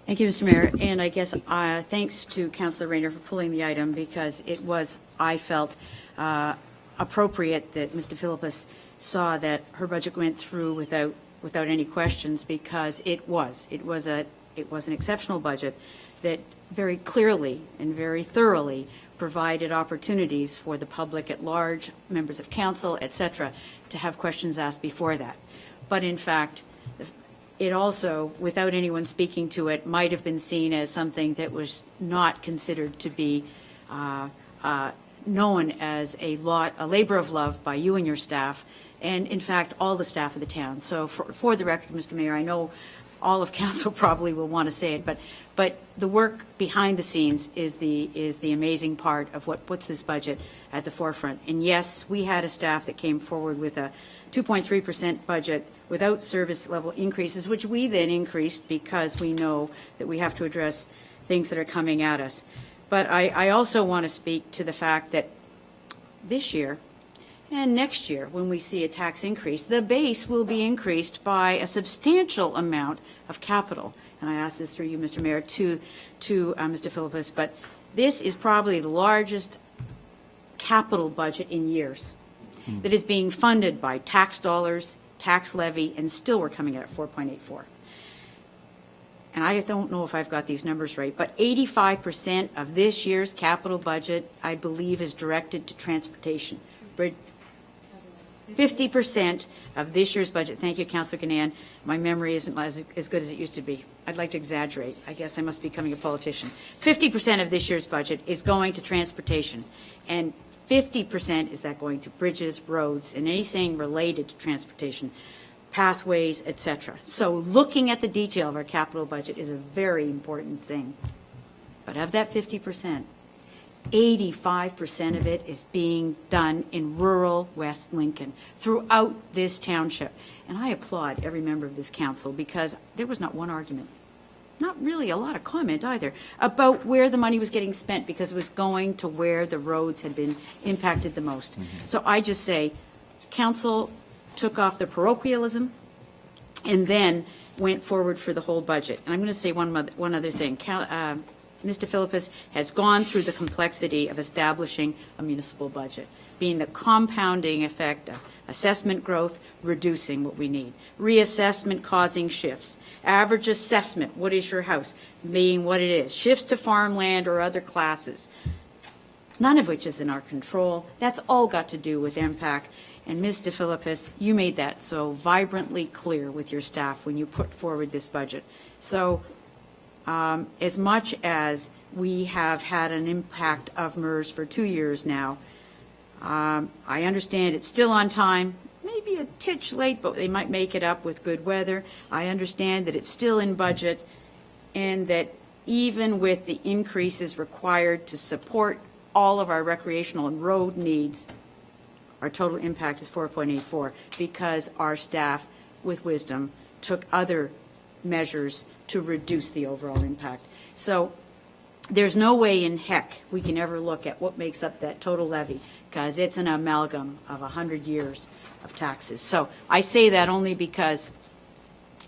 Thank you, Mr. Mayor, and I guess thanks to Councillor Rayner for pulling the item because it was, I felt, appropriate that Mr. Philippus saw that her budget went through without any questions because it was an exceptional budget that very clearly and very thoroughly provided opportunities for the public at large, members of council, et cetera, to have questions asked before that. But in fact, it also, without anyone speaking to it, might have been seen as something that was not considered to be known as a labor of love by you and your staff, and in fact, all the staff of the town. So for the record, Mr. Mayor, I know all of council probably will want to say it, but the work behind the scenes is the amazing part of what puts this budget at the forefront. And yes, we had a staff that came forward with a 2.3% budget without service level increases, which we then increased because we know that we have to address things that are coming at us. But I also want to speak to the fact that this year and next year, when we see a tax increase, the base will be increased by a substantial amount of capital. And I ask this through you, Mr. Mayor, to Mr. Philippus, but this is probably the largest capital budget in years that is being funded by tax dollars, tax levy, and still we're coming in at 4.84. And I don't know if I've got these numbers right, but 85% of this year's capital budget, I believe, is directed to transportation. 50% of this year's budget, thank you, Councillor Ganan, my memory isn't as good as it used to be. I'd like to exaggerate. I guess I must be becoming a politician. 50% of this year's budget is going to transportation, and 50% is that going to bridges, roads, and anything related to transportation, pathways, etc. So looking at the detail of our capital budget is a very important thing. But of that 50%, 85% of it is being done in rural West Lincoln throughout this township. And I applaud every member of this council because there was not one argument, not really a lot of comment either, about where the money was getting spent because it was going to where the roads had been impacted the most. So I just say, council took off the parochialism and then went forward for the whole budget. And I'm going to say one other thing. Mr. Philippus has gone through the complexity of establishing a municipal budget. being the compounding effect of assessment growth, reducing what we need, reassessment causing shifts, average assessment, what is your house, being what it is, shifts to farmland or other classes, none of which is in our control. That's all got to do with MPAC. And Ms. DeFilippis, you made that so vibrantly clear with your staff when you put forward this budget. So as much as we have had an impact of MERS for 2 years now, I understand it's still on time, maybe a titch late, but they might make it up with good weather. I understand that it's still in budget, and that even with the increases required to support all of our recreational and road needs, our total impact is 4.84 because our staff, with wisdom, took other measures to reduce the overall impact. So there's no way in heck we can ever look at what makes up that total levy, because it's an amalgam of 100 years of taxes. So I say that only because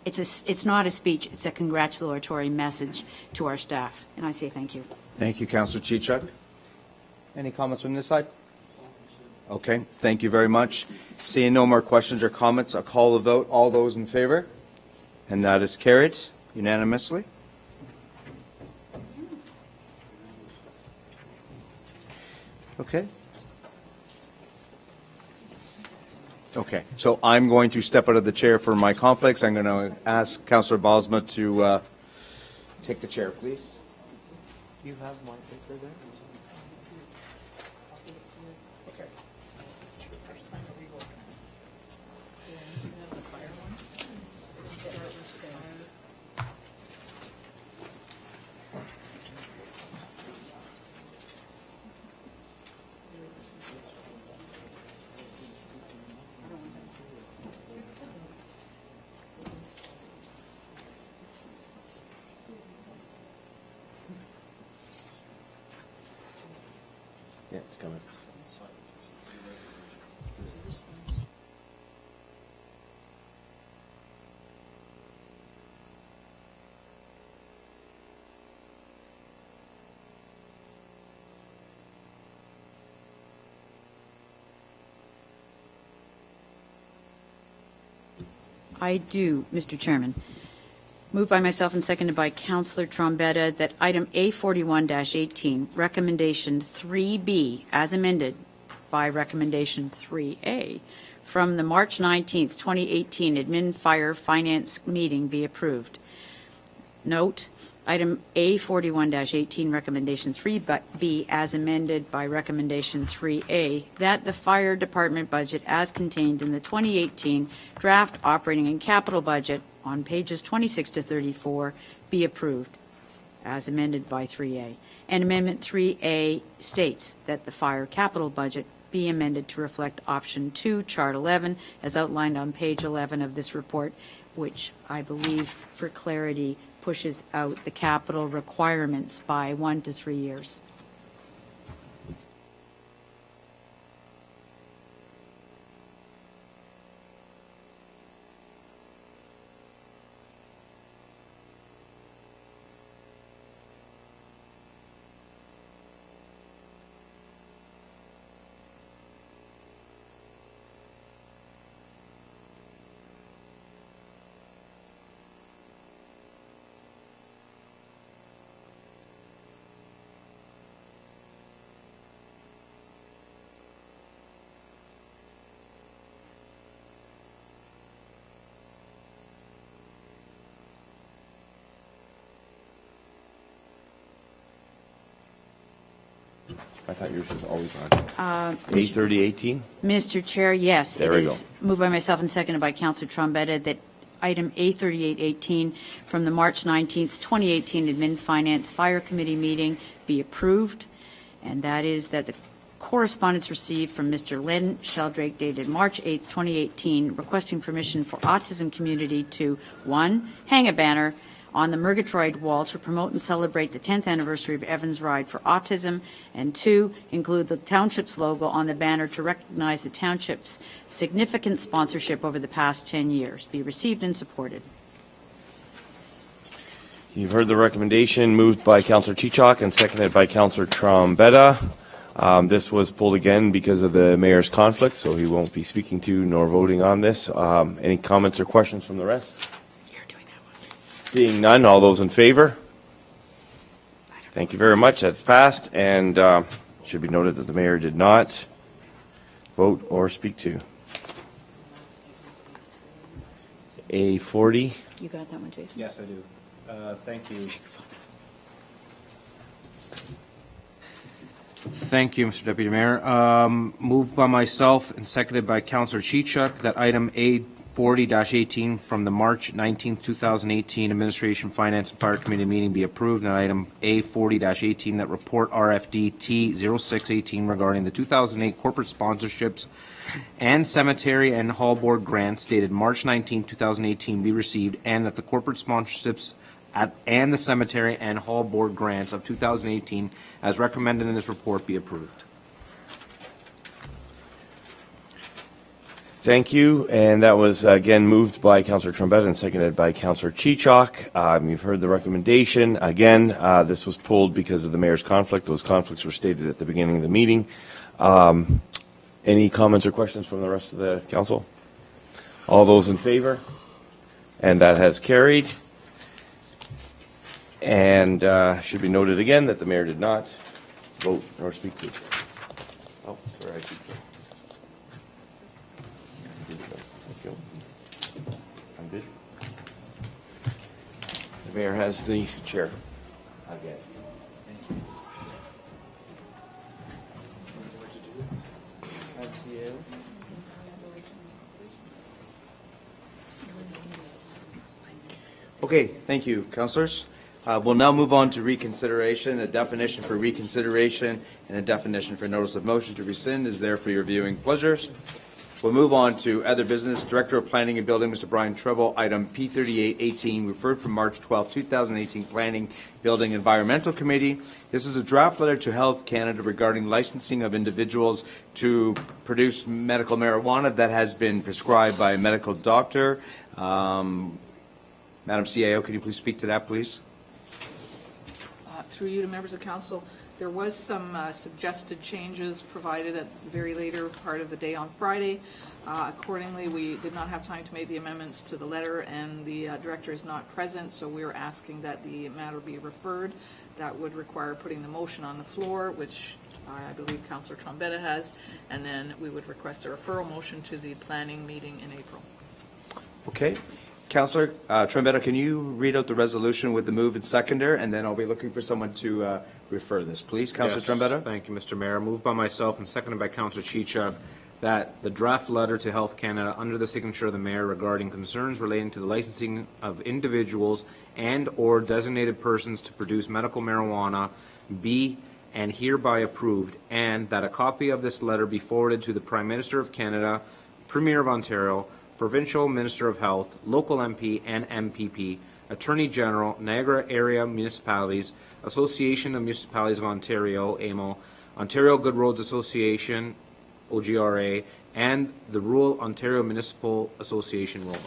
it's not a speech, it's a congratulatory message to our staff. And I say thank you. Thank you, Councillor Chichuk. Any comments from this side? Okay, thank you very much. Seeing no more questions or comments, I'll call the vote. All those in favor? And that is carried unanimously. Okay. Okay, so I'm going to step out of the chair for my conflicts. I'm going to ask Councillor Bosma to take the chair, please. You have my paper there? Okay. Yeah, it's coming. I do, Mr. Chairman. Moved by myself and seconded by Councillor Trombetta that item A41-18, recommendation 3B, as amended by recommendation 3A, from the March 19th, 2018 Admin Fire Finance meeting be approved. Note, item A41-18, recommendation 3B, as amended by recommendation 3A, that the fire department budget as contained in the 2018 draft operating and capital budget on pages 26 to 34 be approved, as amended by 3A. And Amendment 3A states that the fire capital budget be amended to reflect option 2, chart 11, as outlined on page 11 of this report, which I believe, for clarity, pushes out the capital requirements by 1 to 3 years. I thought yours was always on. A3018? Mr. Chair, yes. There we It is moved by myself and seconded by Councillor Trombetta that item A3818 from the March 19th, 2018 Admin Finance Fire Committee meeting be approved, and that is that the correspondence received from Mr. Len Sheldrake dated March 8th, 2018, requesting permission for autism community to, 1, hang a banner on the Murgatroyd wall to promote and celebrate the 10th anniversary of Evans Ride for Autism, and 2, include the township's logo on the banner to recognize the township's significant sponsorship over the past 10 years. Be received and supported. You've heard the recommendation, moved by Councillor Chichok and seconded by Councillor Trombetta. This was pulled again because of the mayor's conflict, so he won't be speaking to nor voting on this. Any comments or questions from the rest? You're doing that one. Seeing none, all those in favor? Thank you very much. That's passed, and should be noted that the mayor did not vote or speak to. A40. You got that one, Jason? Yes, I do. Thank you. Thank you, Mr. Deputy Mayor. Moved by myself and seconded by Councillor Chichuk that item A40-18 from the March 19th, 2018 Administration, Finance, and Fire Committee meeting be approved, and item A40-18 that report RFD T0618 regarding the 2008 corporate sponsorships and cemetery and hall board grants dated March 19, 2018 be received, and that the corporate sponsorships and the cemetery and hall board grants of 2018 as recommended in this report be approved. Thank you, and that was again moved by Councillor Trombetta and seconded by Councillor Chichok. You've heard the recommendation. Again, this was pulled because of the mayor's conflict. Those conflicts were stated at the beginning of the meeting. Any comments or questions from the rest of the council? All those in favor? And that has carried. And should be noted again that the mayor did not vote nor speak to. Oh, sorry, I keep going. I'm good. The mayor has the chair. Again. Okay, thank you, councilors. We'll now move on to reconsideration. A definition for reconsideration and a definition for notice of motion to rescind is there for your viewing pleasures. We'll move on to other business. Director of Planning and Building, Mr. Brian Treble, item P3818, referred from March 12, 2018, Planning, Building, Environmental Committee. This is a draft letter to Health Canada regarding licensing of individuals to produce medical marijuana that has been prescribed by a medical doctor. Madam CAO, can you please speak to that, please? Through you to members of council, there was some suggested changes provided at the very later part of the day on Friday. Accordingly, we did not have time to make the amendments to the letter, and the director is not present, so we are asking that the matter be referred. That would require putting the motion on the floor, which I believe Councillor Trombetta has, and then we would request a referral motion to the planning meeting in April. Okay. Councillor Trombetta, can you read out the resolution with the move and seconder, and then I'll be looking for someone to refer this, please. Councillor Yes, Trombetta? thank you, Mr. Mayor. Moved by myself and seconded by Councillor Chichuk that the draft letter to Health Canada under the signature of the mayor regarding concerns relating to the licensing of individuals and/or designated persons to produce medical marijuana be and hereby approved, and that a copy of this letter be forwarded to the Prime Minister of Canada, Premier of Ontario, Provincial Minister of Health, local MP and MPP, Attorney General, Niagara Area Municipalities, Association of Municipalities of Ontario, AMO, Ontario Good Roads Association, OGRA, and the Rural Ontario Municipal Association, ROMA.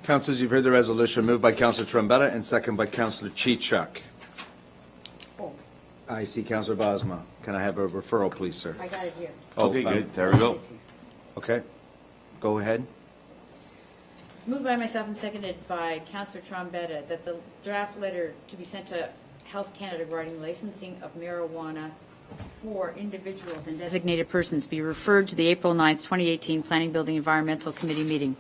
Councillors, you've heard the resolution moved by Councillor Trombetta and seconded by Councillor Chichuk. I see Councillor Bosma. Can I have a referral, please, sir? I got it here. Okay, good. There we go. Okay. Go ahead. Moved by myself and seconded by Councillor Trombetta that the draft letter to be sent to Health Canada regarding licensing of marijuana for individuals and designated persons be referred to the April 9th, 2018 Planning, Building, Environmental Committee meeting.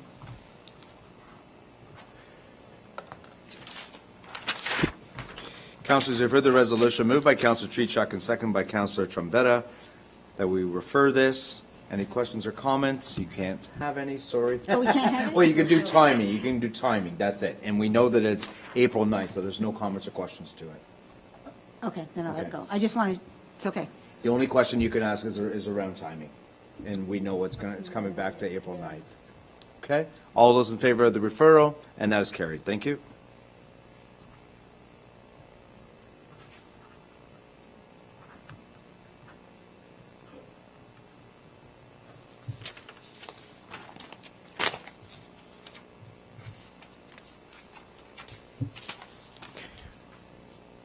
Councillors, you've heard the resolution moved by Councillor Chichuk and seconded by Councillor Trombetta that we refer this. Any questions or comments? You can't have any, sorry. Oh, we can't have it? Well, you can do timing. You can do timing. That's it. And we know that it's April 9th, so there's no comments or questions to it. Okay, then I'll let Okay. it go. I just wanted, it's okay. The only question you can ask is around timing. And we know it's coming back to April 9th. Okay? All those in favor of the referral, and that is carried. Thank you.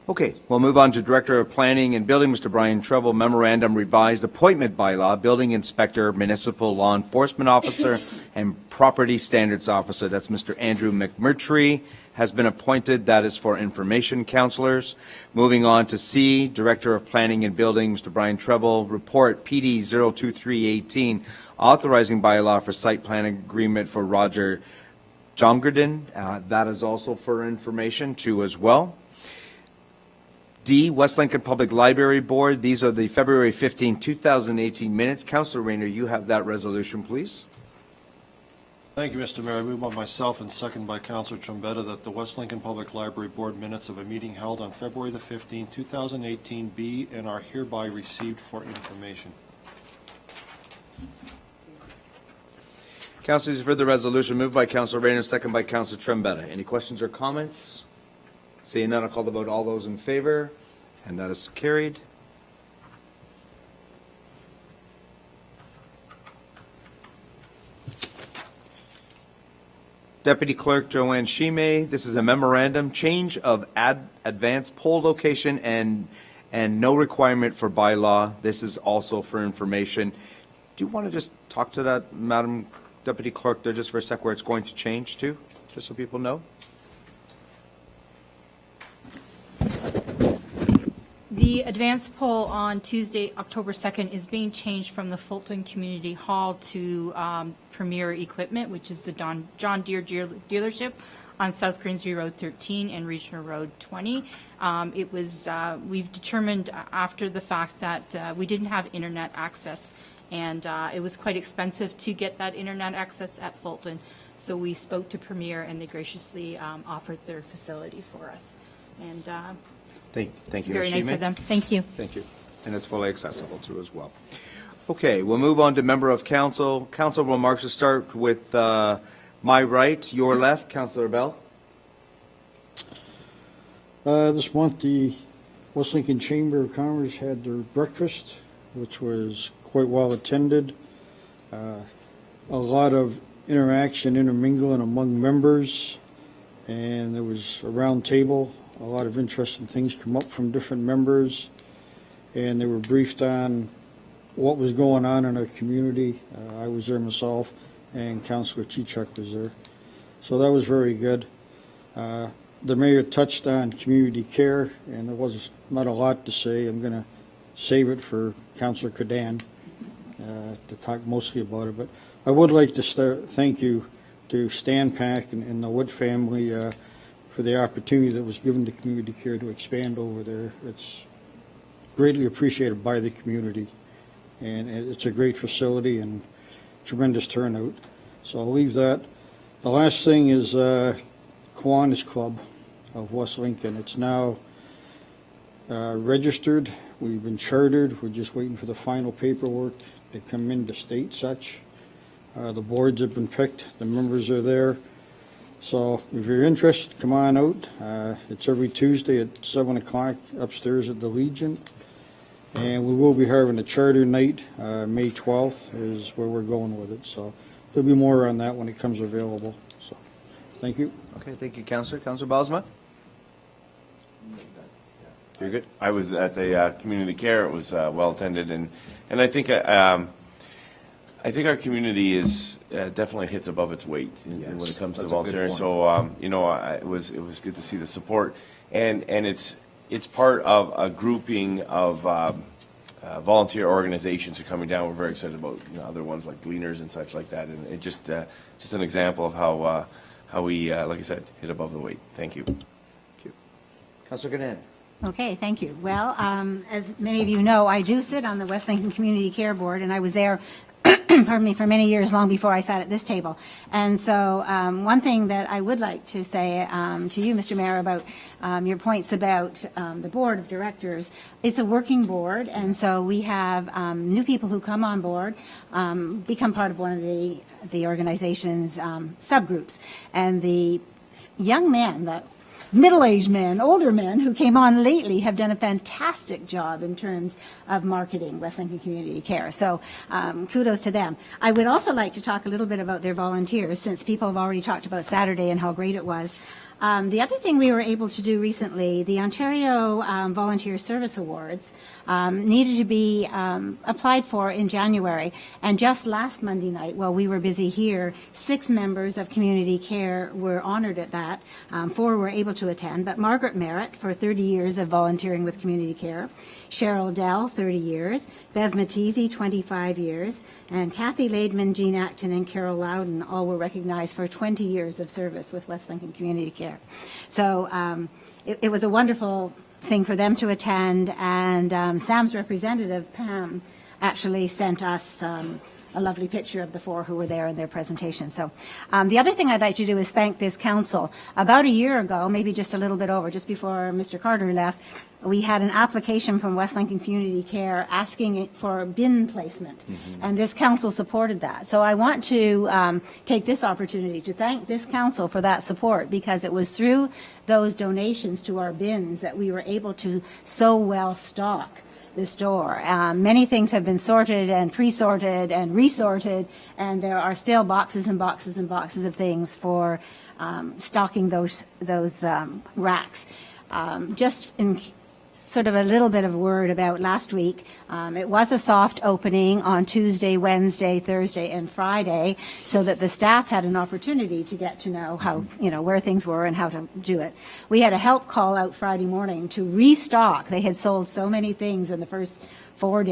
Okay, we'll move on to Director of Planning and Building, Mr. Brian Treble, Memorandum Revised Appointment Bylaw, Building Inspector, Municipal Law Enforcement Officer, and Property Standards Officer. That's Mr. Andrew McMurtry has been appointed. That is for information counselors. Moving on to C, Director of Planning and Building, Mr. Brian Treble, Report PD 02318, authorizing bylaw for site plan agreement for Roger Jongerden. That is also for information too as well. D, West Lincoln Public Library Board. These are the February 15, 2018 minutes. Councilor Rayner, you have that resolution, please. Thank you, Mr. Mayor. I move by myself and second by Councilor Trombetta that the West Lincoln Public Library Board minutes of a meeting held on February the 15th, 2018 be and are hereby received for information. Councilors, you've heard the resolution. Moved by Councilor Rayner, second by Councilor Trombetta. Any questions or comments? Seeing none, I'll call the vote. All those in favor? And that is carried. Deputy Clerk Joanne Shime, this is a memorandum, change of advanced poll location and no requirement for bylaw. This is also for information. Do you want to just talk to that, Madam Deputy Clerk, there just for a sec, where it's going to change to, just so people know? The advanced poll on Tuesday, October 2nd, is being changed from the Fulton Community Hall to Premier Equipment, which is the John Deere dealership on South Grimsby Road 13 and Regional Road 20. We've determined after the fact that we didn't have internet access, and it was quite expensive to get that internet access at Fulton. So we spoke to Premier, and they graciously offered their facility for us. And Thank you, very nice Hashime. of them. Thank you. Thank you. And it's fully accessible too as well. Okay, we'll move on to member of council. Council remarks to start with my right, your left, Councilor Bell. This month, the West Lincoln Chamber of Commerce had their breakfast, which was quite well attended. A lot of interaction, intermingling among members, and there was a round table. A lot of interesting things come up from different members, and they were briefed on what was going on in our community. I was there myself, and Councilor Chichuk was there. So that was very good. The mayor touched on community care, and there was not a lot to say. I'm going to save it for Councilor Cadan to talk mostly about it. But I would like to thank you to Stan Pack and the Wood family for the opportunity that was given to community care to expand over there. It's greatly appreciated by the community, and it's a great facility and tremendous turnout. So I'll leave that. The last thing is Kiwanis Club of West Lincoln. It's now registered. We've been chartered. We're just waiting for the final paperwork to come in to state such. The boards have been picked. The members are there. So if you're interested, come on out. It's every Tuesday at 7 o'clock upstairs at the Legion. And we will be having a charter night. May 12th is where we're going with it. So there'll be more on that when it comes available. So thank you. Okay, thank you, Councilor. Councilor Bosma? You're good? I was at the community care. It was well attended, and I think our community is definitely hits above its weight when it comes to that's a good volunteering. point. So it was good to see the support, and it's part of a grouping of volunteer organizations who are coming down. We're very excited about other ones like Gleaners and such like that, and it just an example of how we like I said, hit above the weight. Thank you. Thank you. Councilor Cadan? Okay, thank you. Well, as many of you know, I do sit on the West Lincoln Community Care Board, and I was there pardon me, for many years, long before I sat at this table. And so one thing that I would like to say to you, Mr. Mayor, about your points about the board of directors, it's a working board, and so we have new people who come on board, become part of one of the organization's subgroups. And the young men, the middle-aged men, older men who came on lately have done a fantastic job in terms of marketing West Lincoln Community Care. So kudos to them. I would also like to talk a little bit about their volunteers, since people have already talked about Saturday and how great it was. The other thing we were able to do recently, the Ontario Volunteer Service Awards needed to be applied for in January. And just last Monday night, while we were busy here, 6 members of Community Care were honored at that. 4 were able to attend, but Margaret Merritt for 30 years of volunteering with Community Care, Cheryl Dell, 30 years, Bev Matese, 25 years, and Kathy Laidman, Jean Acton, and Carol Loudon all were recognized for 20 years of service with West Lincoln Community Care. So it was a wonderful thing for them to attend, and Sam's representative, Pam, actually sent us a lovely picture of the 4 who were there in their presentation. So the other thing I'd like to do is thank this council. About a year ago, maybe just a little bit over, just before Mr. Carter left, we had an application from West Lincoln Community Care asking for bin placement, and this council supported that. So I want to take this opportunity to thank this council for that support, because it was through those donations to our bins that we were able to so well stock the store. Many things have been sorted and pre-sorted and resorted, and there are still boxes and boxes and boxes of things for stocking those racks. Just in sort of a little bit of a word about last week. It was a soft opening on Tuesday, Wednesday, Thursday, and Friday, so that the staff had an opportunity to get to know how, where things were and how to do it. We had a help call out Friday morning to restock. They had sold so many things in the first 3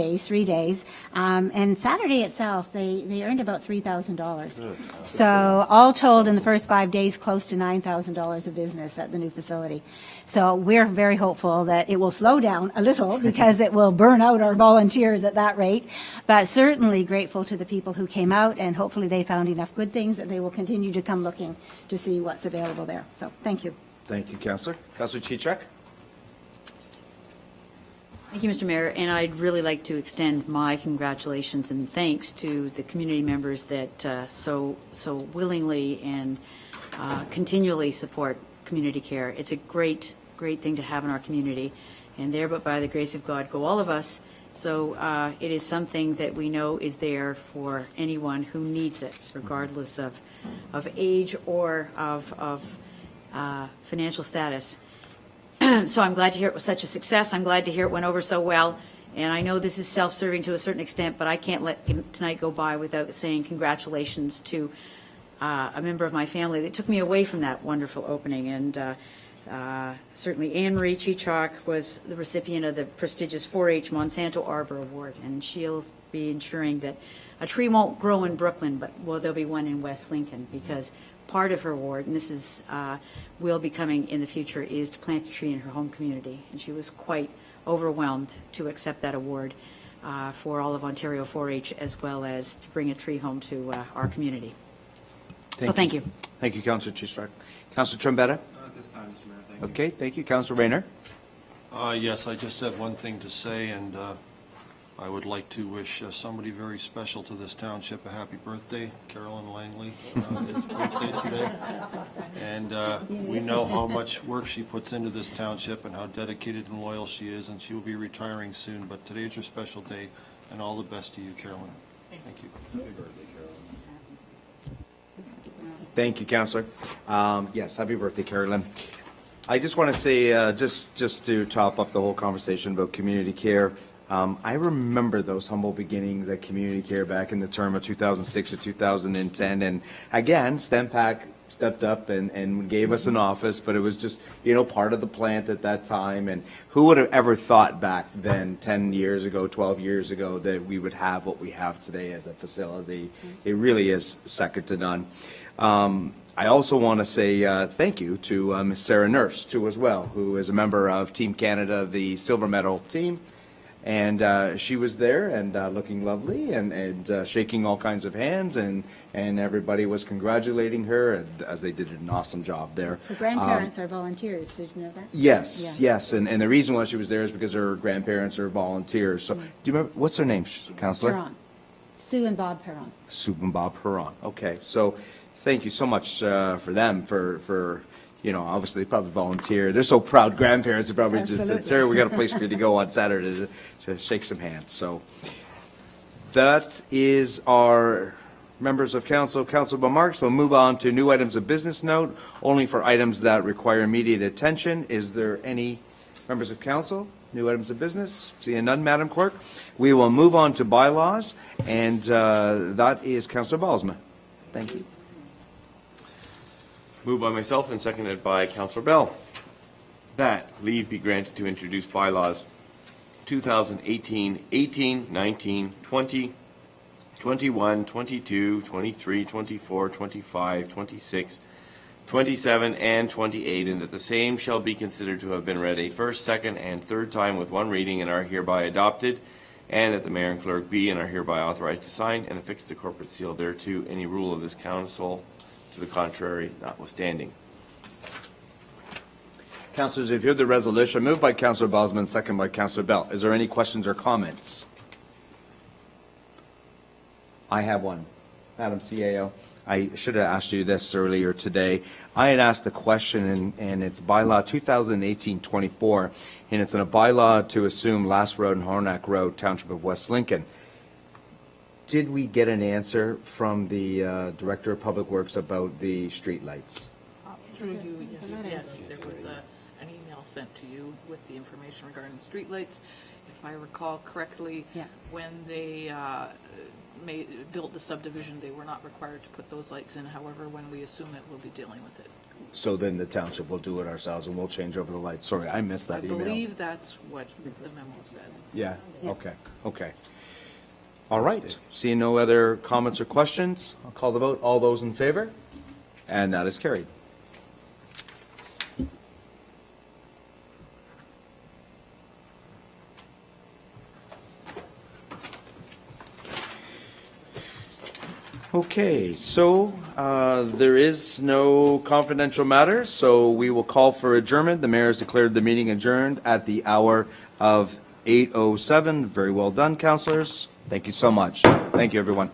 days, and Saturday itself, they earned about $3,000. So all told, in the first 5 days, close to $9,000 of business at the new facility. So we're very hopeful that it will slow down a little, because it will burn out our volunteers at that rate, but certainly grateful to the people who came out, and hopefully they found enough good things that they will continue to come looking to see what's available there. So thank you. Thank you, Councillor. Councillor Chichak? Thank you, Mr. Mayor, and I'd really like to extend my congratulations and thanks to the community members that so willingly and continually support community care. It's a great thing to have in our community, and there, but by the grace of God, go all of us. So it is something that we know is there for anyone who needs it, regardless of age or of financial status. So I'm glad to hear it was such a success. I'm glad to hear it went over so well. And I know this is self-serving to a certain extent, but I can't let tonight go by without saying congratulations to a member of my family that took me away from that wonderful opening. And certainly Anne Marie Chichak was the recipient of the prestigious 4-H Monsanto Arbor Award, and she'll be ensuring that a tree won't grow in Brooklyn, but there'll be one in West Lincoln, because part of her award, and this is will be coming in the future, is to plant a tree in her home community. And she was quite overwhelmed to accept that award for all of Ontario 4-H, as well as to bring a tree home to our community. Thank you. Thank you, Councillor Chichak. Councillor Trombetta? At this time, Mr. Mayor, thank you. Okay, thank you. Councillor Rayner? Yes, I just have one thing to say, and I would like to wish somebody very special to this township a happy birthday, Carolyn Langley. It's her birthday today. And we know how much work she puts into this township and how dedicated and loyal she is, and she will be retiring soon. But today is her special day, and all the best to you, Carolyn. Thank you. Happy birthday, Carolyn. Thank you, Councillor. Yes, happy birthday, Carolyn. I just want to say, just to top up the whole conversation about community care, I remember those humble beginnings at community care back in the term of 2006 to 2010. And again, STEMPAC stepped up and gave us an office, but it was just, part of the plant at that time. And who would have ever thought back then, 10 years ago, 12 years ago, that we would have what we have today as a facility? It really is second to none. I also want to say thank you to Ms. Sarah Nurse, too, as well, who is a member of Team Canada, the silver medal team. And she was there and looking lovely and shaking all kinds of hands, and everybody was congratulating her, as they did an awesome job there. The grandparents are volunteers. Did you know that? Yes, Yeah. yes. And the reason why she was there is because her grandparents are volunteers. So do you remember, what's her name, Councillor? Perron. Sue and Bob Perron. Sue and Bob Perron. Okay, so thank you so much for them, for obviously they probably volunteer. They're so proud grandparents. They probably just said, Sarah, we got a place for you to go on Saturday to shake some hands. So that is our Members of council, Councilor Marks will move on to new items of business note, only for items that require immediate attention. Is there any members of council, new items of business? Seeing none, Madam Clerk. We will move on to bylaws, and that is Councilor Balsma. Thank you. Moved by myself and seconded by Councillor Bell, that leave be granted to introduce bylaws 2018, 18, 19, 20, 21, 22, 23, 24, 25, 26, 27, and 28, and that the same shall be considered to have been read a first, second, and third time with one reading and are hereby adopted, and that the mayor and clerk be and are hereby authorized to sign and affix the corporate seal thereto, any rule of this council to the contrary notwithstanding. Councilors, you've heard the resolution moved by Councilor Balsma, second by Councilor Bell. Is there any questions or comments? I have one. Madam CAO, I should have asked you this earlier today. I had asked a question, and it's bylaw 2018-24, and it's in a bylaw to assume Last Road and Hornack Road, Township of West Lincoln. Did we get an answer from the Director of Public Works about the streetlights? Through you, yes, there was an email sent to you with the information regarding the streetlights. If I recall correctly, Yeah. when they built the subdivision, they were not required to put those lights in. However, when we assume it, we'll be dealing with it. So then the township will do it ourselves, and we'll change over the lights. Sorry, I missed I that email. believe that's what the memo said. Yeah, okay, okay. All right, seeing no other comments or questions, I'll call the vote. All those in favor? And that is carried. Okay, so there is no confidential matter, so we will call for adjournment. The mayor has declared the meeting adjourned at the hour of 8:07. Very well done, councilors. Thank you so much. Thank you, everyone.